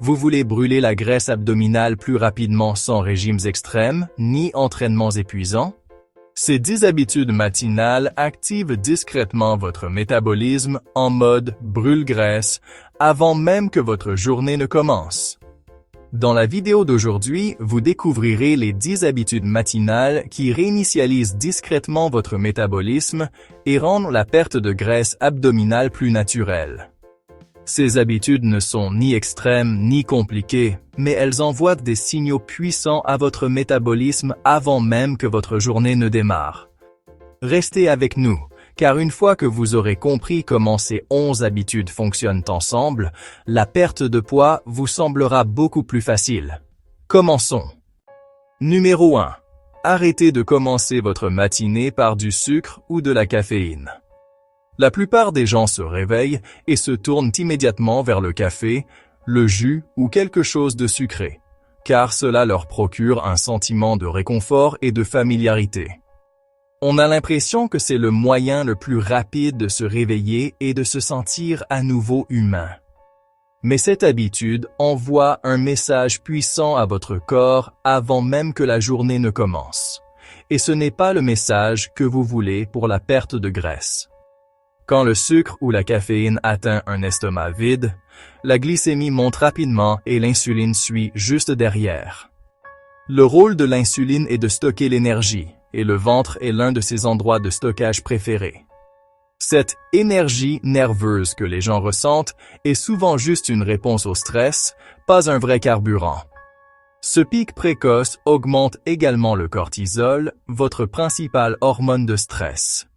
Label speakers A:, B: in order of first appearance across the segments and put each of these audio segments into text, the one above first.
A: Vous voulez brûler la graisse abdominale plus rapidement sans régimes extrêmes, ni entraînements épuisants? Ces 10 habitudes matinales activent discrètement votre métabolisme en mode brûle-graisse avant même que votre journée ne commence. Dans la vidéo d'aujourd'hui, vous découvrirez les 10 habitudes matinales qui réinitialisent discrètement votre métabolisme et rendent la perte de graisse abdominale plus naturelle. Ces habitudes ne sont ni extrêmes ni compliquées, mais elles envoient des signaux puissants à votre métabolisme avant même que votre journée ne démarre. Restez avec nous, car une fois que vous aurez compris comment ces 11 habitudes fonctionnent ensemble, la perte de poids vous semblera beaucoup plus facile. Commençons. Numéro 1. Arrêtez de commencer votre matinée par du sucre ou de la caféine. La plupart des gens se réveillent et se tournent immédiatement vers le café, le jus ou quelque chose de sucré, car cela leur procure un sentiment de réconfort et de familiarité. On a l'impression que c'est le moyen le plus rapide de se réveiller et de se sentir à nouveau humain. Mais cette habitude envoie un message puissant à votre corps avant même que la journée ne commence. Et ce n'est pas le message que vous voulez pour la perte de graisse. Quand le sucre ou la caféine atteint un estomac vide, la glycémie monte rapidement et l'insuline suit juste derrière. Le rôle de l'insuline est de stocker l'énergie, et le ventre est l'un de ses endroits de stockage préférés. Cette énergie nerveuse que les gens ressentent est souvent juste une réponse au stress, pas un vrai carburant. Ce pic précoce augmente également le cortisol, votre principale hormone de stress.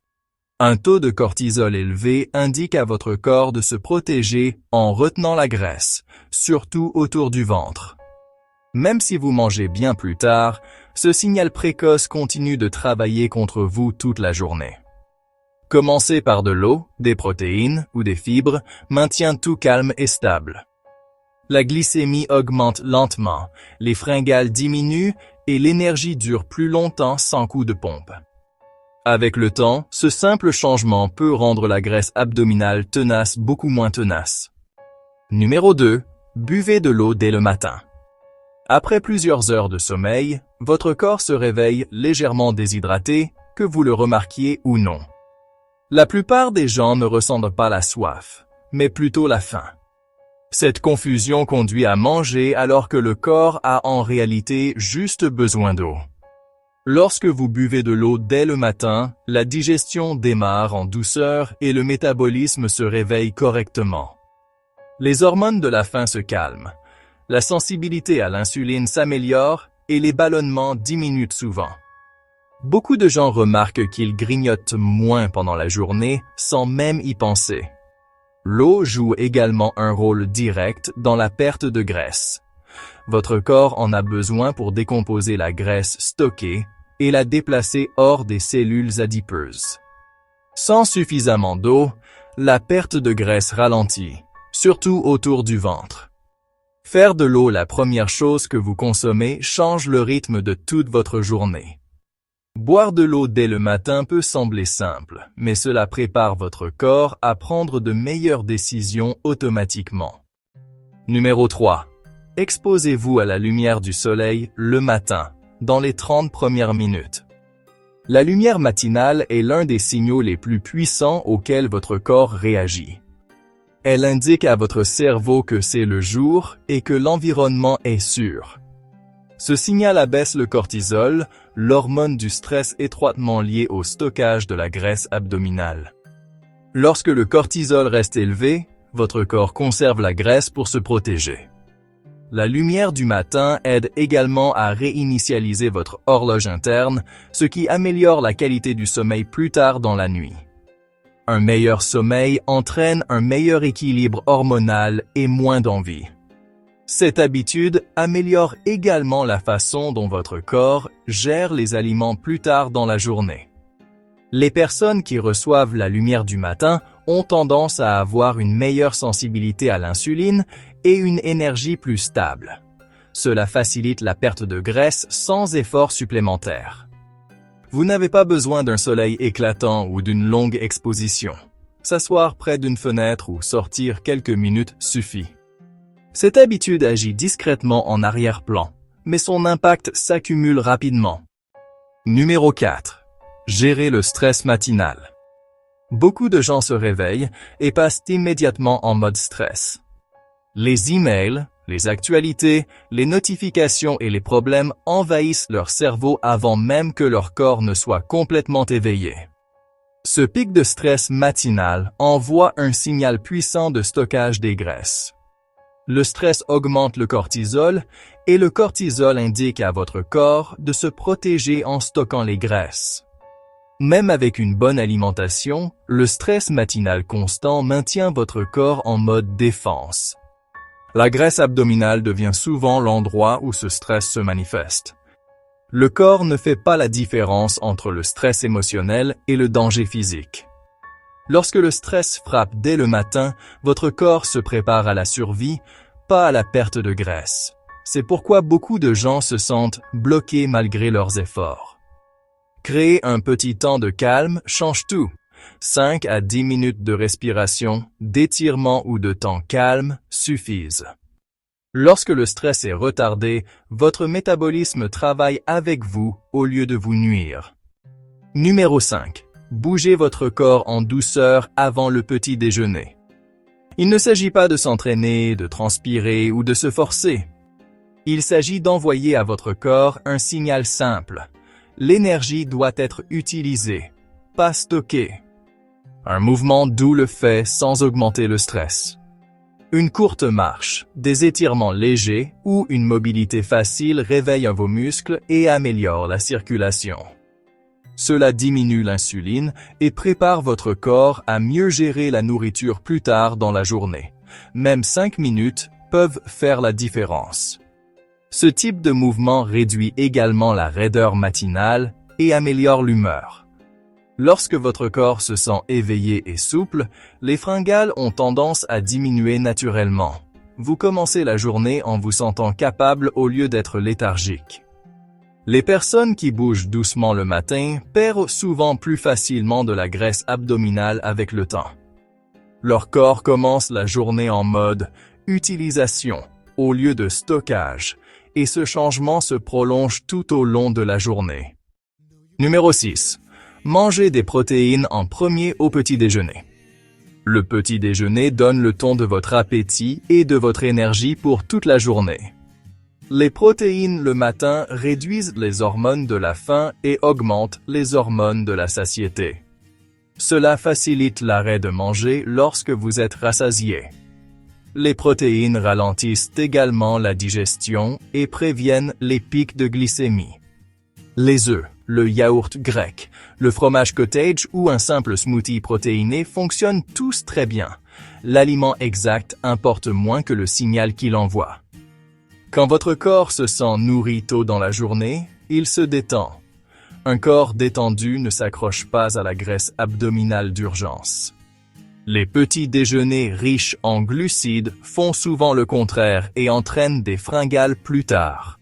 A: Un taux de cortisol élevé indique à votre corps de se protéger en retenant la graisse, surtout autour du ventre. Même si vous mangez bien plus tard, ce signal précoce continue de travailler contre vous toute la journée. Commencer par de l'eau, des protéines ou des fibres maintient tout calme et stable. La glycémie augmente lentement, les fringales diminuent et l'énergie dure plus longtemps sans coup de pompe. Avec le temps, ce simple changement peut rendre la graisse abdominale tenace beaucoup moins tenace. Numéro 2. Buvez de l'eau dès le matin. Après plusieurs heures de sommeil, votre corps se réveille légèrement déshydraté, que vous le remarquiez ou non. La plupart des gens ne ressentent pas la soif, mais plutôt la faim. Cette confusion conduit à manger alors que le corps a en réalité juste besoin d'eau. Lorsque vous buvez de l'eau dès le matin, la digestion démarre en douceur et le métabolisme se réveille correctement. Les hormones de la faim se calment. La sensibilité à l'insuline s'améliore et les ballonnements diminuent souvent. Beaucoup de gens remarquent qu'ils grignotent moins pendant la journée sans même y penser. L'eau joue également un rôle direct dans la perte de graisse. Votre corps en a besoin pour décomposer la graisse stockée et la déplacer hors des cellules adipeuses. Sans suffisamment d'eau, la perte de graisse ralentit, surtout autour du ventre. Faire de l'eau la première chose que vous consommez change le rythme de toute votre journée. Boire de l'eau dès le matin peut sembler simple, mais cela prépare votre corps à prendre de meilleures décisions automatiquement. Numéro 3. Exposez-vous à la lumière du soleil le matin, dans les 30 premières minutes. La lumière matinale est l'un des signaux les plus puissants auxquels votre corps réagit. Elle indique à votre cerveau que c'est le jour et que l'environnement est sûr. Ce signal abaisse le cortisol, l'hormone du stress étroitement liée au stockage de la graisse abdominale. Lorsque le cortisol reste élevé, votre corps conserve la graisse pour se protéger. La lumière du matin aide également à réinitialiser votre horloge interne, ce qui améliore la qualité du sommeil plus tard dans la nuit. Un meilleur sommeil entraîne un meilleur équilibre hormonal et moins d'envie. Cette habitude améliore également la façon dont votre corps gère les aliments plus tard dans la journée. Les personnes qui reçoivent la lumière du matin ont tendance à avoir une meilleure sensibilité à l'insuline et une énergie plus stable. Cela facilite la perte de graisse sans effort supplémentaire. Vous n'avez pas besoin d'un soleil éclatant ou d'une longue exposition. S'asseoir près d'une fenêtre ou sortir quelques minutes suffit. Cette habitude agit discrètement en arrière-plan, mais son impact s'accumule rapidement. Numéro 4. Gérer le stress matinal. Beaucoup de gens se réveillent et passent immédiatement en mode stress. Les emails, les actualités, les notifications et les problèmes envahissent leur cerveau avant même que leur corps ne soit complètement éveillé. Ce pic de stress matinal envoie un signal puissant de stockage des graisses. Le stress augmente le cortisol et le cortisol indique à votre corps de se protéger en stockant les graisses. Même avec une bonne alimentation, le stress matinal constant maintient votre corps en mode défense. La graisse abdominale devient souvent l'endroit où ce stress se manifeste. Le corps ne fait pas la différence entre le stress émotionnel et le danger physique. Lorsque le stress frappe dès le matin, votre corps se prépare à la survie, pas à la perte de graisse. C'est pourquoi beaucoup de gens se sentent bloqués malgré leurs efforts. Créer un petit temps de calme change tout. 5 à 10 minutes de respiration, d'étirement ou de temps calme suffisent. Lorsque le stress est retardé, votre métabolisme travaille avec vous au lieu de vous nuire. Numéro 5. Bougez votre corps en douceur avant le petit déjeuner. Il ne s'agit pas de s'entraîner, de transpirer ou de se forcer. Il s'agit d'envoyer à votre corps un signal simple. L'énergie doit être utilisée, pas stockée. Un mouvement doux le fait sans augmenter le stress. Une courte marche, des étirements légers ou une mobilité facile réveillent vos muscles et améliorent la circulation. Cela diminue l'insuline et prépare votre corps à mieux gérer la nourriture plus tard dans la journée. Même 5 minutes peuvent faire la différence. Ce type de mouvement réduit également la raideur matinale et améliore l'humeur. Lorsque votre corps se sent éveillé et souple, les fringales ont tendance à diminuer naturellement. Vous commencez la journée en vous sentant capable au lieu d'être léthargique. Les personnes qui bougent doucement le matin perdent souvent plus facilement de la graisse abdominale avec le temps. Leur corps commence la journée en mode utilisation au lieu de stockage, et ce changement se prolonge tout au long de la journée. Numéro 6. Mangez des protéines en premier au petit déjeuner. Le petit déjeuner donne le ton de votre appétit et de votre énergie pour toute la journée. Les protéines le matin réduisent les hormones de la faim et augmentent les hormones de la satiété. Cela facilite l'arrêt de manger lorsque vous êtes rassasié. Les protéines ralentissent également la digestion et préviennent les pics de glycémie. Les œufs, le yaourt grec, le fromage cottage ou un simple smoothie protéiné fonctionnent tous très bien. L'aliment exact importe moins que le signal qu'il envoie. Quand votre corps se sent nourri tôt dans la journée, il se détend. Un corps détendu ne s'accroche pas à la graisse abdominale d'urgence. Les petits déjeuners riches en glucides font souvent le contraire et entraînent des fringales plus tard.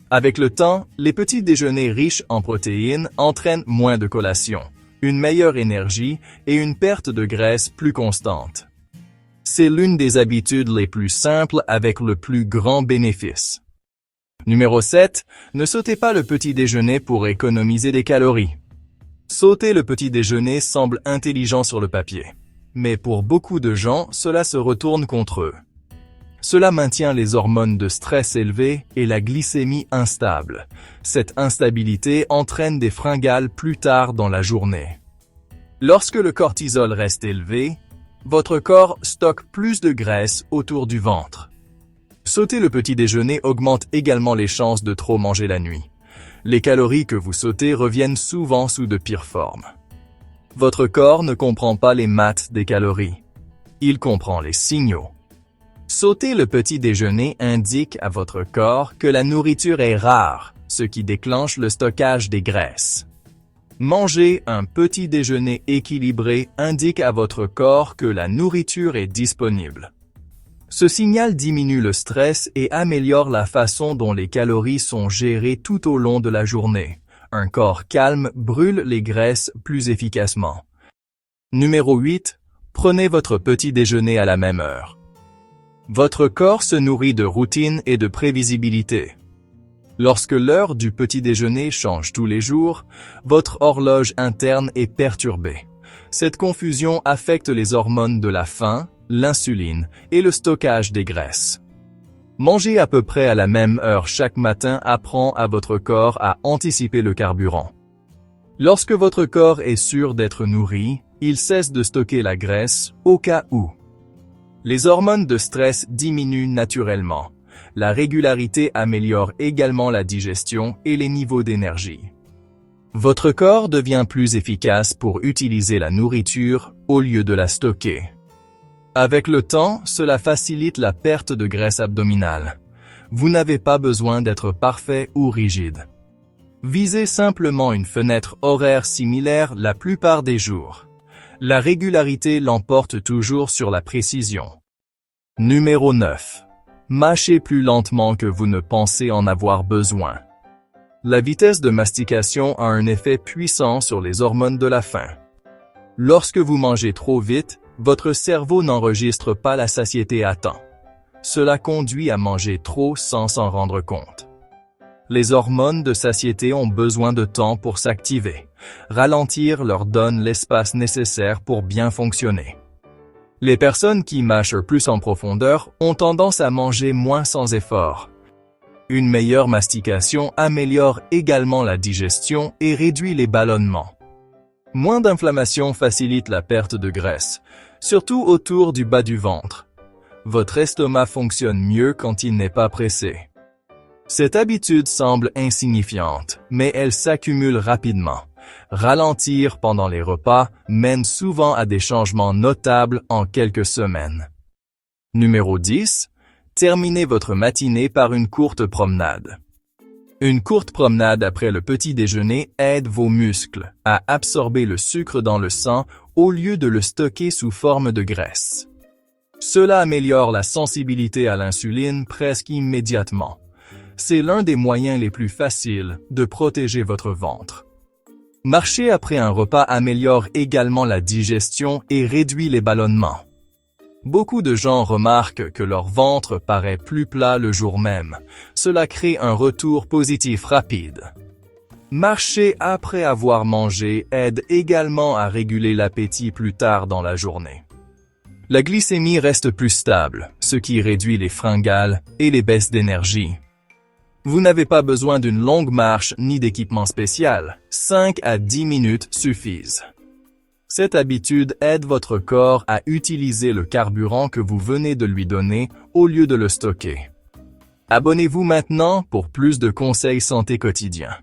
A: Avec le temps, les petits déjeuners riches en protéines entraînent moins de collation, une meilleure énergie et une perte de graisse plus constante. C'est l'une des habitudes les plus simples avec le plus grand bénéfice. Numéro 7. Ne sautez pas le petit déjeuner pour économiser des calories. Sauter le petit déjeuner semble intelligent sur le papier, mais pour beaucoup de gens, cela se retourne contre eux. Cela maintient les hormones de stress élevées et la glycémie instable. Cette instabilité entraîne des fringales plus tard dans la journée. Lorsque le cortisol reste élevé, votre corps stocke plus de graisse autour du ventre. Sauter le petit déjeuner augmente également les chances de trop manger la nuit. Les calories que vous sautez reviennent souvent sous de pires formes. Votre corps ne comprend pas les maths des calories. Il comprend les signaux. Sauter le petit déjeuner indique à votre corps que la nourriture est rare, ce qui déclenche le stockage des graisses. Manger un petit déjeuner équilibré indique à votre corps que la nourriture est disponible. Ce signal diminue le stress et améliore la façon dont les calories sont gérées tout au long de la journée. Un corps calme brûle les graisses plus efficacement. Numéro 8. Prenez votre petit déjeuner à la même heure. Votre corps se nourrit de routine et de prévisibilité. Lorsque l'heure du petit déjeuner change tous les jours, votre horloge interne est perturbée. Cette confusion affecte les hormones de la faim, l'insuline et le stockage des graisses. Manger à peu près à la même heure chaque matin apprend à votre corps à anticiper le carburant. Lorsque votre corps est sûr d'être nourri, il cesse de stocker la graisse au cas où. Les hormones de stress diminuent naturellement. La régularité améliore également la digestion et les niveaux d'énergie. Votre corps devient plus efficace pour utiliser la nourriture au lieu de la stocker. Avec le temps, cela facilite la perte de graisse abdominale. Vous n'avez pas besoin d'être parfait ou rigide. Visez simplement une fenêtre horaire similaire la plupart des jours. La régularité l'emporte toujours sur la précision. Numéro 9. Mâchez plus lentement que vous ne pensez en avoir besoin. La vitesse de mastication a un effet puissant sur les hormones de la faim. Lorsque vous mangez trop vite, votre cerveau n'enregistre pas la satiété à temps. Cela conduit à manger trop sans s'en rendre compte. Les hormones de satiété ont besoin de temps pour s'activer. Ralentir leur donne l'espace nécessaire pour bien fonctionner. Les personnes qui mâchent plus en profondeur ont tendance à manger moins sans effort. Une meilleure mastication améliore également la digestion et réduit les ballonnements. Moins d'inflammation facilite la perte de graisse, surtout autour du bas du ventre. Votre estomac fonctionne mieux quand il n'est pas pressé. Cette habitude semble insignifiante, mais elle s'accumule rapidement. Ralentir pendant les repas mène souvent à des changements notables en quelques semaines. Numéro 10. Terminez votre matinée par une courte promenade. Une courte promenade après le petit déjeuner aide vos muscles à absorber le sucre dans le sang au lieu de le stocker sous forme de graisse. Cela améliore la sensibilité à l'insuline presque immédiatement. C'est l'un des moyens les plus faciles de protéger votre ventre. Marcher après un repas améliore également la digestion et réduit les ballonnements. Beaucoup de gens remarquent que leur ventre paraît plus plat le jour même. Cela crée un retour positif rapide. Marcher après avoir mangé aide également à réguler l'appétit plus tard dans la journée. La glycémie reste plus stable, ce qui réduit les fringales et les baisses d'énergie. Vous n'avez pas besoin d'une longue marche ni d'équipement spécial. 5 à 10 minutes suffisent. Cette habitude aide votre corps à utiliser le carburant que vous venez de lui donner au lieu de le stocker. Abonnez-vous maintenant pour plus de conseils santé quotidiens.